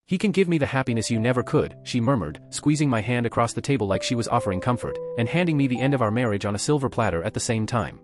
He can give me the happiness you never could, she murmured, squeezing my hand across the table like she was offering comfort, and handing me the end of our marriage on a silver platter at the same time.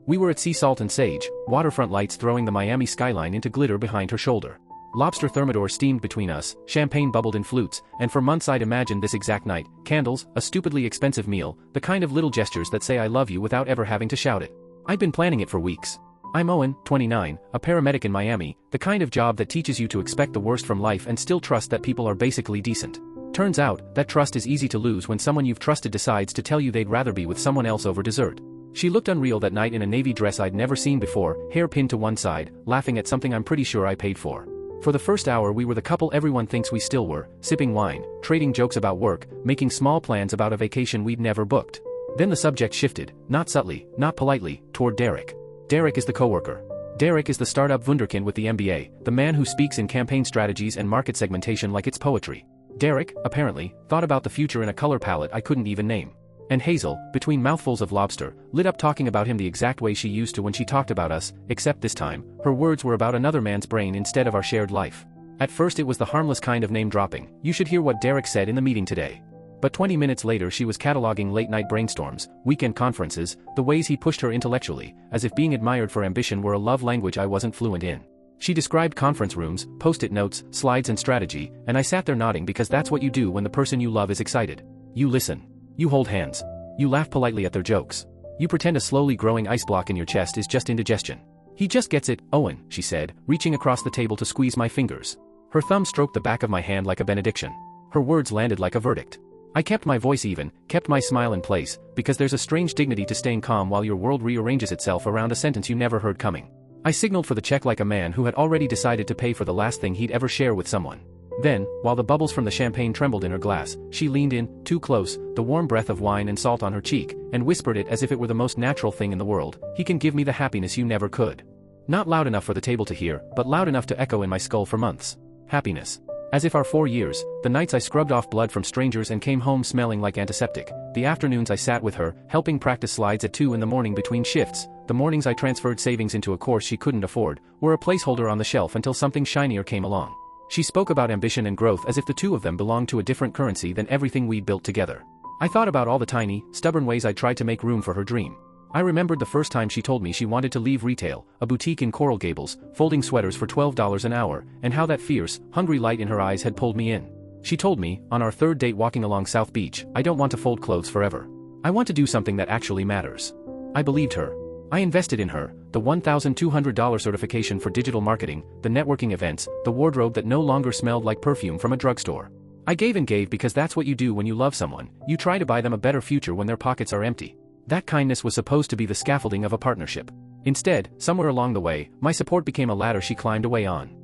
We were at Sea Salt and Sage, waterfront lights throwing the Miami skyline into glitter behind her shoulder. Lobster thermidor steamed between us, champagne bubbled in flutes, and for months I'd imagined this exact night: candles, a stupidly expensive meal, the kind of little gestures that say I love you without ever having to shout it. I'd been planning it for weeks. I'm Owen, 29, a paramedic in Miami, the kind of job that teaches you to expect the worst from life and still trust that people are basically decent. Turns out, that trust is easy to lose when someone you've trusted decides to tell you they'd rather be with someone else over dessert. She looked unreal that night in a navy dress I'd never seen before, hair pinned to one side, laughing at something I'm pretty sure I paid for. For the first hour we were the couple everyone thinks we still were, sipping wine, trading jokes about work, making small plans about a vacation we'd never booked. Then the subject shifted, not subtly, not politely, toward Derek. Derek is the coworker. Derek is the startup wunderkind with the MBA, the man who speaks in campaign strategies and market segmentation like it's poetry. Derek, apparently, thought about the future in a color palette I couldn't even name. And Hazel, between mouthfuls of lobster, lit up talking about him the exact way she used to when she talked about us, except this time, her words were about another man's brain instead of our shared life. At first it was the harmless kind of name-dropping, you should hear what Derek said in the meeting today. But 20 minutes later she was cataloging late-night brainstorms, weekend conferences, the ways he pushed her intellectually, as if being admired for ambition were a love language I wasn't fluent in. She described conference rooms, post-it notes, slides and strategy, and I sat there nodding because that's what you do when the person you love is excited. You listen. You hold hands. You laugh politely at their jokes. You pretend a slowly growing ice block in your chest is just indigestion. He just gets it, Owen, she said, reaching across the table to squeeze my fingers. Her thumb stroked the back of my hand like a benediction. Her words landed like a verdict. I kept my voice even, kept my smile in place, because there's a strange dignity to staying calm while your world rearranges itself around a sentence you never heard coming. I signaled for the check like a man who had already decided to pay for the last thing he'd ever share with someone. Then, while the bubbles from the champagne trembled in her glass, she leaned in, too close, the warm breath of wine and salt on her cheek, and whispered it as if it were the most natural thing in the world: he can give me the happiness you never could. Not loud enough for the table to hear, but loud enough to echo in my skull for months. Happiness. As if our 4 years, the nights I scrubbed off blood from strangers and came home smelling like antiseptic, the afternoons I sat with her, helping practice slides at 2 in the morning between shifts, the mornings I transferred savings into a course she couldn't afford, were a placeholder on the shelf until something shinier came along. She spoke about ambition and growth as if the two of them belonged to a different currency than everything we'd built together. I thought about all the tiny, stubborn ways I tried to make room for her dream. I remembered the first time she told me she wanted to leave retail, a boutique in Coral Gables, folding sweaters for $12 an hour, and how that fierce, hungry light in her eyes had pulled me in. She told me, on our third date walking along South Beach, I don't want to fold clothes forever. I want to do something that actually matters. I believed her. I invested in her, the $1,200 certification for digital marketing, the networking events, the wardrobe that no longer smelled like perfume from a drugstore. I gave and gave because that's what you do when you love someone, you try to buy them a better future when their pockets are empty. That kindness was supposed to be the scaffolding of a partnership. Instead, somewhere along the way, my support became a ladder she climbed away on.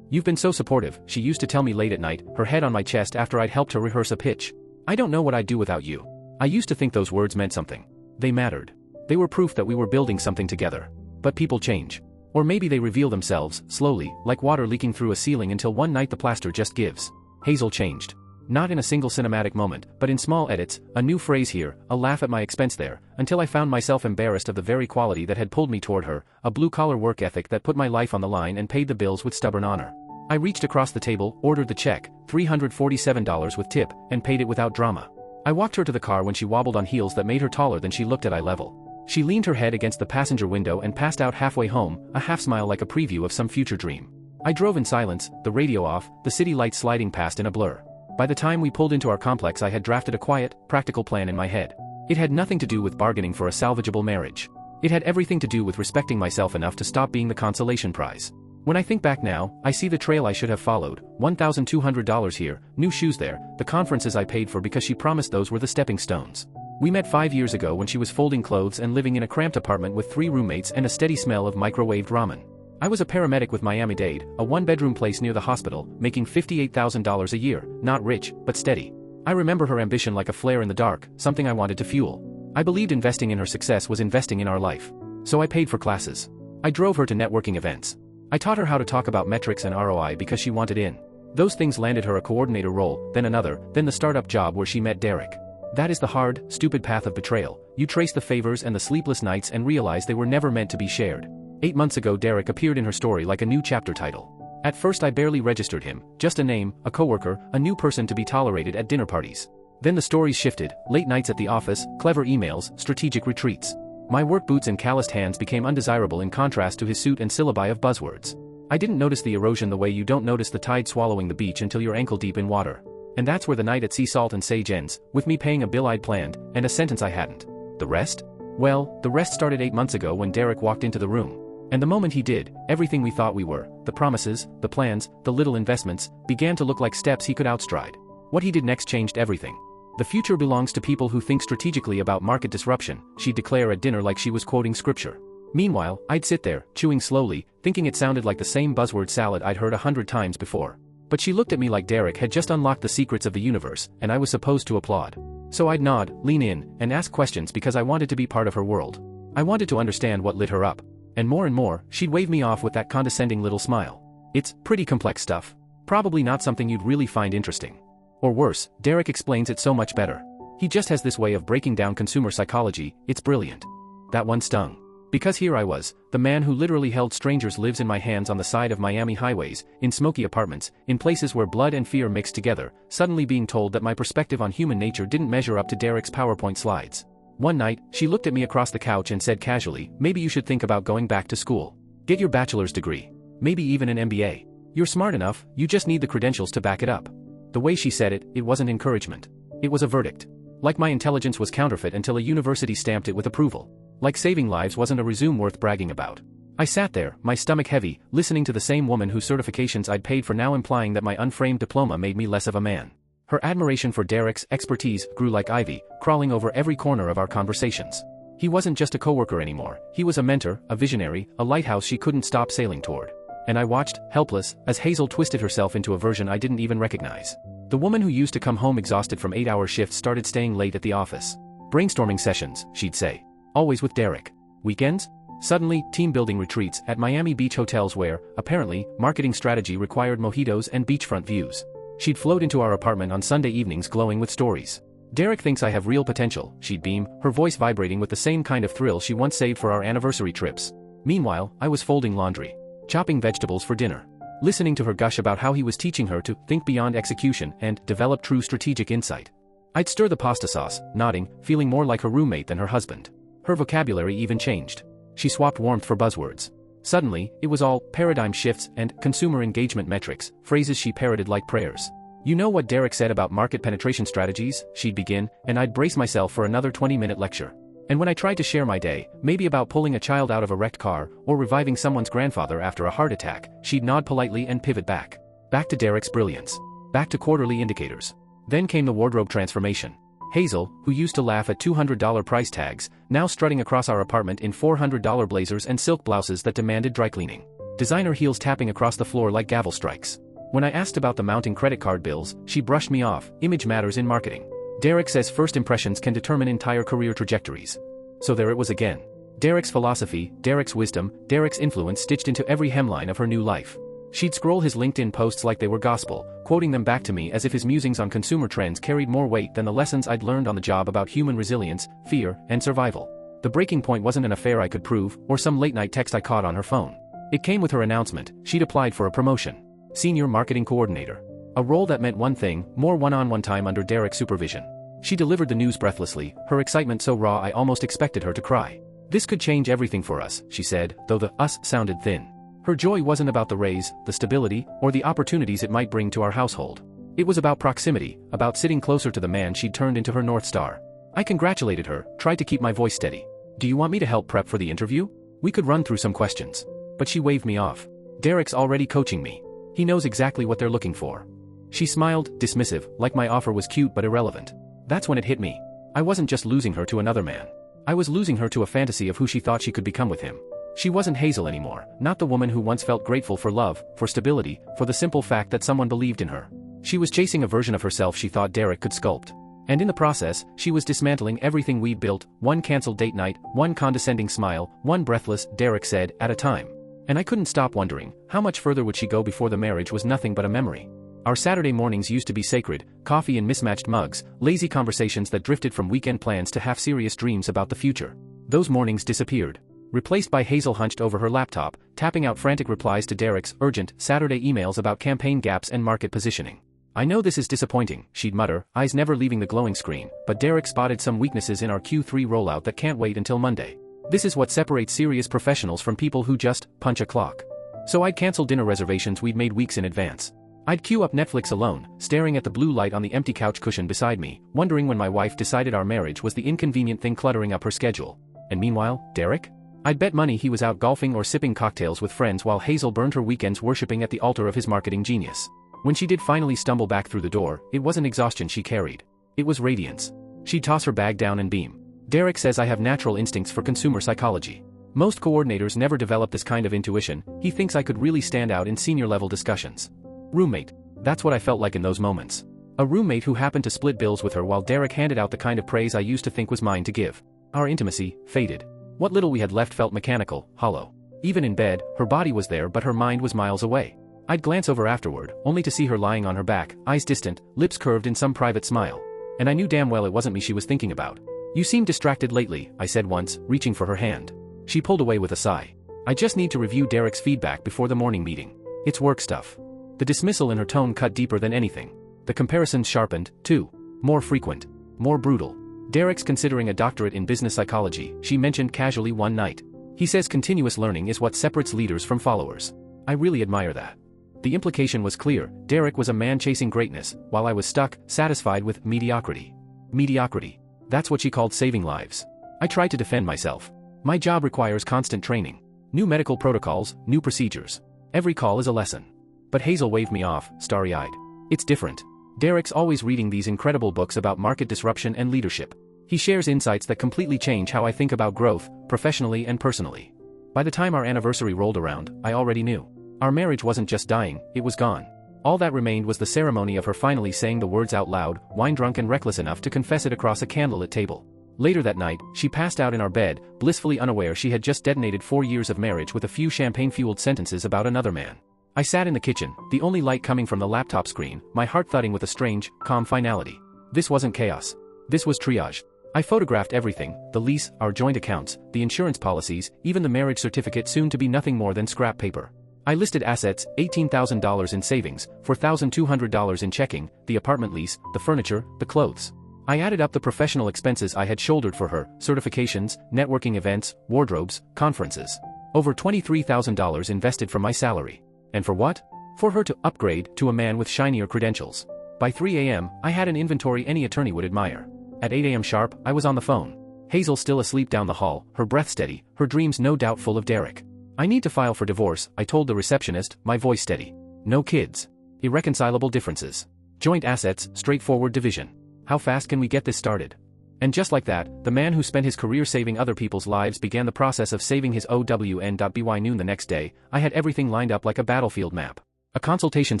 You've been so supportive, she used to tell me late at night, her head on my chest after I'd helped her rehearse a pitch. I don't know what I'd do without you. I used to think those words meant something. They mattered. They were proof that we were building something together. But people change. Or maybe they reveal themselves, slowly, like water leaking through a ceiling until one night the plaster just gives. Hazel changed. Not in a single cinematic moment, but in small edits, a new phrase here, a laugh at my expense there, until I found myself embarrassed of the very quality that had pulled me toward her, a blue-collar work ethic that put my life on the line and paid the bills with stubborn honor. I reached across the table, ordered the check, $347 with tip, and paid it without drama. I walked her to the car when she wobbled on heels that made her taller than she looked at eye level. She leaned her head against the passenger window and passed out halfway home, a half-smile like a preview of some future dream. I drove in silence, the radio off, the city lights sliding past in a blur. By the time we pulled into our complex I had drafted a quiet, practical plan in my head. It had nothing to do with bargaining for a salvageable marriage. It had everything to do with respecting myself enough to stop being the consolation prize. When I think back now, I see the trail I should have followed, $1,200 here, new shoes there, the conferences I paid for because she promised those were the stepping stones. We met 5 years ago when she was folding clothes and living in a cramped apartment with 3 roommates and a steady smell of microwaved ramen. I was a paramedic with Miami-Dade, a 1-bedroom place near the hospital, making $58,000 a year, not rich, but steady. I remember her ambition like a flare in the dark, something I wanted to fuel. I believed investing in her success was investing in our life. So I paid for classes. I drove her to networking events. I taught her how to talk about metrics and ROI because she wanted in. Those things landed her a coordinator role, then another, then the startup job where she met Derek. That is the hard, stupid path of betrayal. You trace the favors and the sleepless nights and realize they were never meant to be shared. 8 months ago Derek appeared in her story like a new chapter title. At first I barely registered him, just a name, a coworker, a new person to be tolerated at dinner parties. Then the stories shifted, late nights at the office, clever emails, strategic retreats. My work boots and calloused hands became undesirable in contrast to his suit and syllabi of buzzwords. I didn't notice the erosion the way you don't notice the tide swallowing the beach until you're ankle deep in water. And that's where the night at Sea Salt and Sage ends, with me paying a bill I'd planned, and a sentence I hadn't. The rest? Well, the rest started 8 months ago when Derek walked into the room. And the moment he did, everything we thought we were, the promises, the plans, the little investments, began to look like steps he could outstride. What he did next changed everything. The future belongs to people who think strategically about market disruption, she'd declare at dinner like she was quoting scripture. Meanwhile, I'd sit there, chewing slowly, thinking it sounded like the same buzzword salad I'd heard 100 times before. But she looked at me like Derek had just unlocked the secrets of the universe, and I was supposed to applaud. So I'd nod, lean in, and ask questions because I wanted to be part of her world. I wanted to understand what lit her up. And more, she'd wave me off with that condescending little smile. It's pretty complex stuff. Probably not something you'd really find interesting. Or worse, Derek explains it so much better. He just has this way of breaking down consumer psychology, it's brilliant. That one stung. Because here I was, the man who literally held strangers' lives in my hands on the side of Miami highways, in smoky apartments, in places where blood and fear mixed together, suddenly being told that my perspective on human nature didn't measure up to Derek's PowerPoint slides. One night, she looked at me across the couch and said casually, maybe you should think about going back to school. Get your bachelor's degree. Maybe even an MBA. You're smart enough, you just need the credentials to back it up. The way she said it, it wasn't encouragement. It was a verdict. Like my intelligence was counterfeit until a university stamped it with approval. Like saving lives wasn't a resume worth bragging about. I sat there, my stomach heavy, listening to the same woman whose certifications I'd paid for now implying that my unframed diploma made me less of a man. Her admiration for Derek's expertise grew like ivy, crawling over every corner of our conversations. He wasn't just a coworker anymore, he was a mentor, a visionary, a lighthouse she couldn't stop sailing toward. And I watched, helpless, as Hazel twisted herself into a version I didn't even recognize. The woman who used to come home exhausted from 8-hour shifts started staying late at the office. Brainstorming sessions, she'd say. Always with Derek. Weekends? Suddenly, team-building retreats at Miami Beach hotels where, apparently, marketing strategy required mojitos and beachfront views. She'd float into our apartment on Sunday evenings glowing with stories. Derek thinks I have real potential, she'd beam, her voice vibrating with the same kind of thrill she once saved for our anniversary trips. Meanwhile, I was folding laundry, chopping vegetables for dinner, listening to her gush about how he was teaching her to think beyond execution and develop true strategic insight. I'd stir the pasta sauce, nodding, feeling more like her roommate than her husband. Her vocabulary even changed. She swapped warmth for buzzwords. Suddenly, it was all paradigm shifts and consumer engagement metrics, phrases she parroted like prayers. You know what Derek said about market penetration strategies, she'd begin, and I'd brace myself for another 20-minute lecture. And when I tried to share my day, maybe about pulling a child out of a wrecked car, or reviving someone's grandfather after a heart attack, she'd nod politely and pivot back. Back to Derek's brilliance. Back to quarterly indicators. Then came the wardrobe transformation. Hazel, who used to laugh at $200 price tags, now strutting across our apartment in $400 blazers and silk blouses that demanded dry cleaning. Designer heels tapping across the floor like gavel strikes. When I asked about the mounting credit card bills, she brushed me off. Image matters in marketing. Derek says first impressions can determine entire career trajectories. So there it was again. Derek's philosophy, Derek's wisdom, Derek's influence stitched into every hemline of her new life. She'd scroll his LinkedIn posts like they were gospel, quoting them back to me as if his musings on consumer trends carried more weight than the lessons I'd learned on the job about human resilience, fear, and survival. The breaking point wasn't an affair I could prove, or some late-night text I caught on her phone. It came with her announcement. She'd applied for a promotion. Senior Marketing Coordinator. A role that meant one thing, more one-on-one time under Derek's supervision. She delivered the news breathlessly, her excitement so raw I almost expected her to cry. This could change everything for us, she said, though the us sounded thin. Her joy wasn't about the raise, the stability, or the opportunities it might bring to our household. It was about proximity, about sitting closer to the man she'd turned into her North Star. I congratulated her, tried to keep my voice steady. Do you want me to help prep for the interview? We could run through some questions. But she waved me off. Derek's already coaching me. He knows exactly what they're looking for. She smiled, dismissive, like my offer was cute but irrelevant. That's when it hit me. I wasn't just losing her to another man. I was losing her to a fantasy of who she thought she could become with him. She wasn't Hazel anymore, not the woman who once felt grateful for love, for stability, for the simple fact that someone believed in her. She was chasing a version of herself she thought Derek could sculpt. And in the process, she was dismantling everything we'd built, one canceled date night, one condescending smile, one breathless, Derek said, at a time. And I couldn't stop wondering, how much further would she go before the marriage was nothing but a memory? Our Saturday mornings used to be sacred, coffee in mismatched mugs, lazy conversations that drifted from weekend plans to half-serious dreams about the future. Those mornings disappeared. replaced by Hazel hunched over her laptop, tapping out frantic replies to Derek's urgent Saturday emails about campaign gaps and market positioning. I know this is disappointing, she'd mutter, eyes never leaving the glowing screen, but Derek spotted some weaknesses in our Q3 rollout that can't wait until Monday. This is what separates serious professionals from people who just punch a clock. So I'd cancel dinner reservations we'd made weeks in advance. I'd queue up Netflix alone, staring at the blue light on the empty couch cushion beside me, wondering when my wife decided our marriage was the inconvenient thing cluttering up her schedule. And meanwhile, Derek? I'd bet money he was out golfing or sipping cocktails with friends while Hazel burned her weekends worshipping at the altar of his marketing genius. When she did finally stumble back through the door, it wasn't exhaustion she carried. It was radiance. She'd toss her bag down and beam. Derek says I have natural instincts for consumer psychology. Most coordinators never develop this kind of intuition. He thinks I could really stand out in senior-level discussions. Roommate. That's what I felt like in those moments. A roommate who happened to split bills with her while Derek handed out the kind of praise I used to think was mine to give. Our intimacy faded. What little we had left felt mechanical, hollow. Even in bed, her body was there but her mind was miles away. I'd glance over afterward, only to see her lying on her back, eyes distant, lips curved in some private smile. And I knew damn well it wasn't me she was thinking about. You seem distracted lately, I said once, reaching for her hand. She pulled away with a sigh. I just need to review Derek's feedback before the morning meeting. It's work stuff. The dismissal in her tone cut deeper than anything. The comparisons sharpened, too. More frequent. More brutal. Derek's considering a doctorate in business psychology, she mentioned casually one night. He says continuous learning is what separates leaders from followers. I really admire that. The implication was clear. Derek was a man chasing greatness, while I was stuck, satisfied with mediocrity. Mediocrity. That's what she called saving lives. I tried to defend myself. My job requires constant training. New medical protocols, new procedures. Every call is a lesson. But Hazel waved me off, starry-eyed. It's different. Derek's always reading these incredible books about market disruption and leadership. He shares insights that completely change how I think about growth, professionally and personally. By the time our anniversary rolled around, I already knew. Our marriage wasn't just dying, it was gone. All that remained was the ceremony of her finally saying the words out loud, wine-drunk and reckless enough to confess it across a candlelit table. Later that night, she passed out in our bed, blissfully unaware she had just detonated 4 years of marriage with a few champagne-fueled sentences about another man. I sat in the kitchen, the only light coming from the laptop screen, my heart thudding with a strange, calm finality. This wasn't chaos. This was triage. I photographed everything, the lease, our joint accounts, the insurance policies, even the marriage certificate soon to be nothing more than scrap paper. I listed assets, $18,000 in savings, $4,200 in checking, the apartment lease, the furniture, the clothes. I added up the professional expenses I had shouldered for her, certifications, networking events, wardrobes, conferences. Over $23,000 invested from my salary. And for what? For her to upgrade to a man with shinier credentials. By 3 a.m., I had an inventory any attorney would admire. At 8 a.m. sharp, I was on the phone. Hazel still asleep down the hall, her breath steady, her dreams no doubt full of Derek. I need to file for divorce, I told the receptionist, my voice steady. No kids. Irreconcilable differences. Joint assets, straightforward division. How fast can we get this started? And just like that, the man who spent his career saving other people's lives began the process of saving his OWN.by noon the next day. I had everything lined up like a battlefield map. A consultation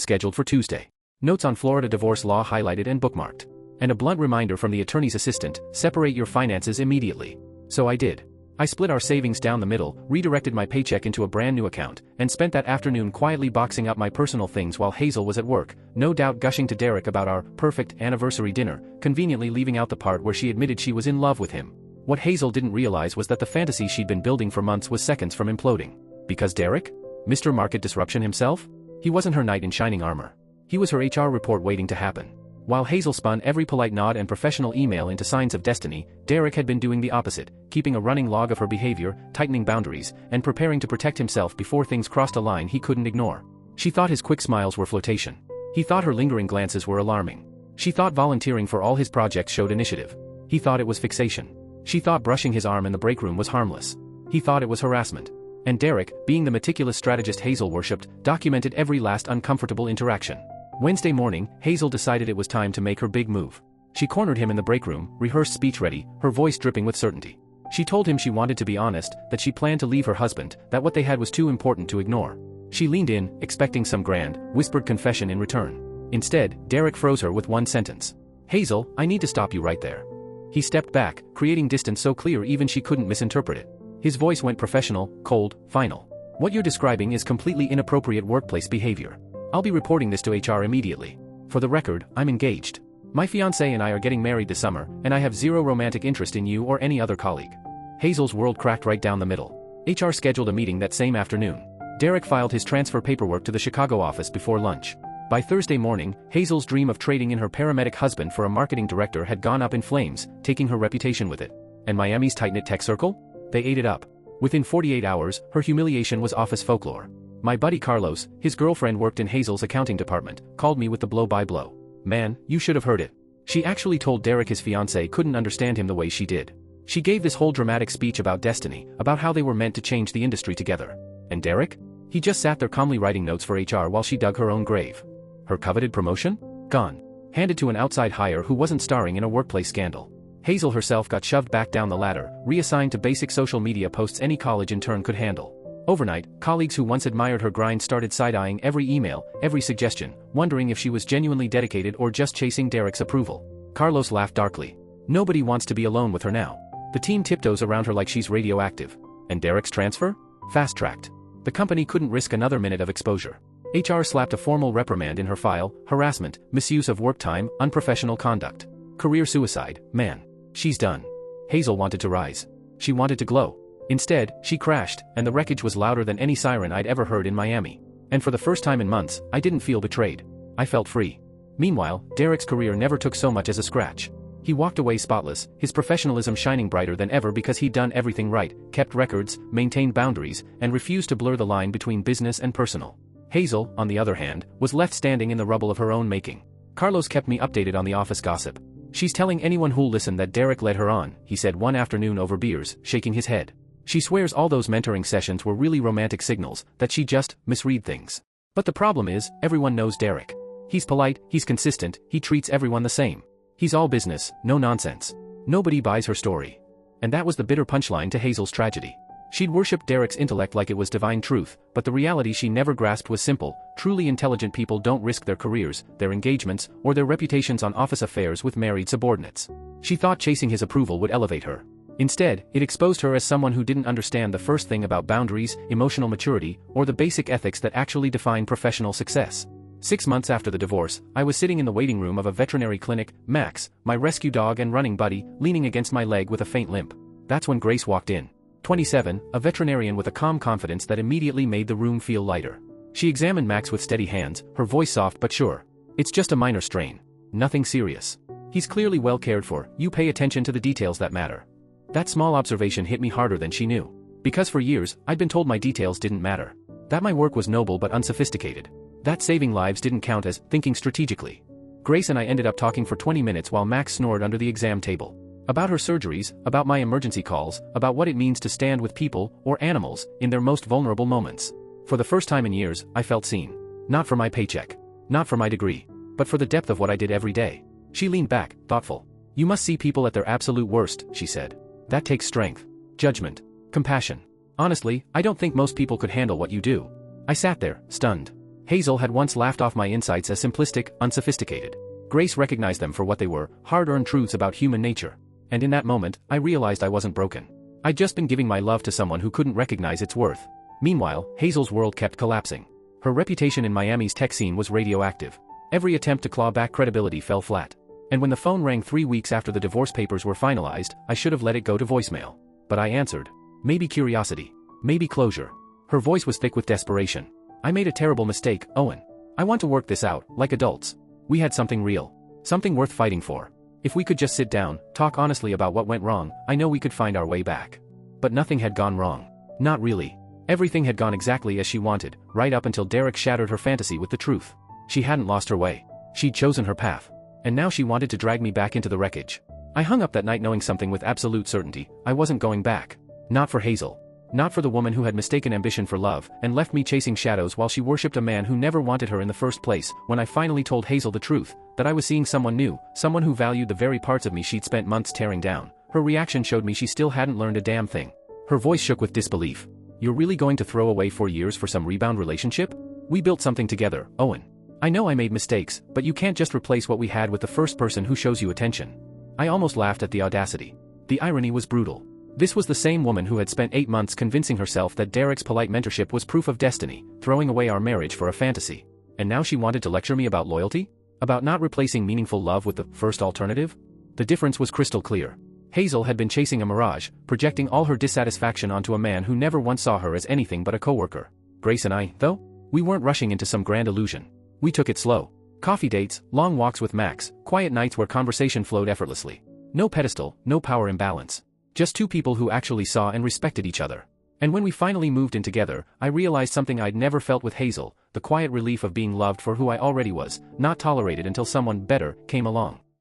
scheduled for Tuesday. Notes on Florida divorce law highlighted and bookmarked. And a blunt reminder from the attorney's assistant, separate your finances immediately. So I did. I split our savings down the middle, redirected my paycheck into a brand new account, and spent that afternoon quietly boxing up my personal things while Hazel was at work, no doubt gushing to Derek about our perfect anniversary dinner, conveniently leaving out the part where she admitted she was in love with him. What Hazel didn't realize was that the fantasy she'd been building for months was seconds from imploding. Because Derek? Mr. Market Disruption himself? He wasn't her knight in shining armor. He was her HR report waiting to happen. While Hazel spun every polite nod and professional email into signs of destiny, Derek had been doing the opposite, keeping a running log of her behavior, tightening boundaries, and preparing to protect himself before things crossed a line he couldn't ignore. She thought his quick smiles were flirtation. He thought her lingering glances were alarming. She thought volunteering for all his projects showed initiative. He thought it was fixation. She thought brushing his arm in the break room was harmless. He thought it was harassment. And Derek, being the meticulous strategist Hazel worshipped, documented every last uncomfortable interaction. Wednesday morning, Hazel decided it was time to make her big move. She cornered him in the break room, rehearsed speech ready, her voice dripping with certainty. She told him she wanted to be honest, that she planned to leave her husband, that what they had was too important to ignore. She leaned in, expecting some grand, whispered confession in return. Instead, Derek froze her with one sentence. Hazel, I need to stop you right there. He stepped back, creating distance so clear even she couldn't misinterpret it. His voice went professional, cold, final. What you're describing is completely inappropriate workplace behavior. I'll be reporting this to HR immediately. For the record, I'm engaged. My fiancé and I are getting married this summer, and I have zero romantic interest in you or any other colleague. Hazel's world cracked right down the middle. HR scheduled a meeting that same afternoon. Derek filed his transfer paperwork to the Chicago office before lunch. By Thursday morning, Hazel's dream of trading in her paramedic husband for a marketing director had gone up in flames, taking her reputation with it. And Miami's tight-knit tech circle? They ate it up. Within 48 hours, her humiliation was office folklore. My buddy Carlos, his girlfriend worked in Hazel's accounting department, called me with the blow-by-blow. Man, you should have heard it. She actually told Derek his fiancée couldn't understand him the way she did. She gave this whole dramatic speech about destiny, about how they were meant to change the industry together. And Derek? He just sat there calmly writing notes for HR while she dug her own grave. Her coveted promotion? Gone. Handed to an outside hire who wasn't starring in a workplace scandal. Hazel herself got shoved back down the ladder, reassigned to basic social media posts any college intern could handle. Overnight, colleagues who once admired her grind started side-eyeing every email, every suggestion, wondering if she was genuinely dedicated or just chasing Derek's approval. Carlos laughed darkly. Nobody wants to be alone with her now. The team tiptoes around her like she's radioactive. And Derek's transfer? Fast-tracked. The company couldn't risk another minute of exposure. HR slapped a formal reprimand in her file: harassment, misuse of work time, unprofessional conduct. Career suicide. Man. She's done. Hazel wanted to rise. She wanted to glow. Instead, she crashed, and the wreckage was louder than any siren I'd ever heard in Miami. And for the first time in months, I didn't feel betrayed. I felt free. Meanwhile, Derek's career never took so much as a scratch. He walked away spotless, his professionalism shining brighter than ever because he'd done everything right, kept records, maintained boundaries, and refused to blur the line between business and personal. Hazel, on the other hand, was left standing in the rubble of her own making. Carlos kept me updated on the office gossip. She's telling anyone who'll listen that Derek led her on, he said one afternoon over beers, shaking his head. She swears all those mentoring sessions were really romantic signals, that she just misread things. But the problem is, everyone knows Derek. He's polite, he's consistent, he treats everyone the same. He's all business, no nonsense. Nobody buys her story. And that was the bitter punchline to Hazel's tragedy. She'd worshipped Derek's intellect like it was divine truth, but the reality she never grasped was simple: truly intelligent people don't risk their careers, their engagements, or their reputations on office affairs with married subordinates. She thought chasing his approval would elevate her. Instead, it exposed her as someone who didn't understand the first thing about boundaries, emotional maturity, or the basic ethics that actually define professional success. 6 months after the divorce, I was sitting in the waiting room of a veterinary clinic, Max, my rescue dog and running buddy, leaning against my leg with a faint limp. That's when Grace walked in. 27, a veterinarian with a calm confidence that immediately made the room feel lighter. She examined Max with steady hands, her voice soft but sure. It's just a minor strain. Nothing serious. He's clearly well cared for, you pay attention to the details that matter. That small observation hit me harder than she knew. Because for years, I'd been told my details didn't matter. That my work was noble but unsophisticated. That saving lives didn't count as thinking strategically. Grace and I ended up talking for 20 minutes while Max snored under the exam table. About her surgeries, about my emergency calls, about what it means to stand with people, or animals, in their most vulnerable moments. For the first time in years, I felt seen. Not for my paycheck. Not for my degree. But for the depth of what I did every day. She leaned back, thoughtful. You must see people at their absolute worst, she said. That takes strength. Judgment. Compassion. Honestly, I don't think most people could handle what you do. I sat there, stunned. Hazel had once laughed off my insights as simplistic, unsophisticated. Grace recognized them for what they were: hard-earned truths about human nature. And in that moment, I realized I wasn't broken. I'd just been giving my love to someone who couldn't recognize its worth. Meanwhile, Hazel's world kept collapsing. Her reputation in Miami's tech scene was radioactive. Every attempt to claw back credibility fell flat. And when the phone rang 3 weeks after the divorce papers were finalized, I should have let it go to voicemail. But I answered. Maybe curiosity. Maybe closure. Her voice was thick with desperation. I made a terrible mistake, Owen. I want to work this out, like adults. We had something real. Something worth fighting for. If we could just sit down, talk honestly about what went wrong, I know we could find our way back. But nothing had gone wrong. Not really. Everything had gone exactly as she wanted, right up until Derek shattered her fantasy with the truth. She hadn't lost her way. She'd chosen her path. And now she wanted to drag me back into the wreckage. I hung up that night knowing something with absolute certainty: I wasn't going back. Not for Hazel. Not for the woman who had mistaken ambition for love, and left me chasing shadows while she worshipped a man who never wanted her in the first place. When I finally told Hazel the truth, that I was seeing someone new, someone who valued the very parts of me she'd spent months tearing down, her reaction showed me she still hadn't learned a damn thing. Her voice shook with disbelief. You're really going to throw away 4 years for some rebound relationship? We built something together, Owen. I know I made mistakes, but you can't just replace what we had with the first person who shows you attention. I almost laughed at the audacity. The irony was brutal. This was the same woman who had spent 8 months convincing herself that Derek's polite mentorship was proof of destiny, throwing away our marriage for a fantasy. And now she wanted to lecture me about loyalty? About not replacing meaningful love with the first alternative? The difference was crystal clear. Hazel had been chasing a mirage, projecting all her dissatisfaction onto a man who never once saw her as anything but a coworker. Grace and I, though? We weren't rushing into some grand illusion. We took it slow. Coffee dates, long walks with Max, quiet nights where conversation flowed effortlessly. No pedestal, no power imbalance. Just two people who actually saw and respected each other. And when we finally moved in together, I realized something I'd never felt with Hazel, the quiet relief of being loved for who I already was, not tolerated until someone better came along.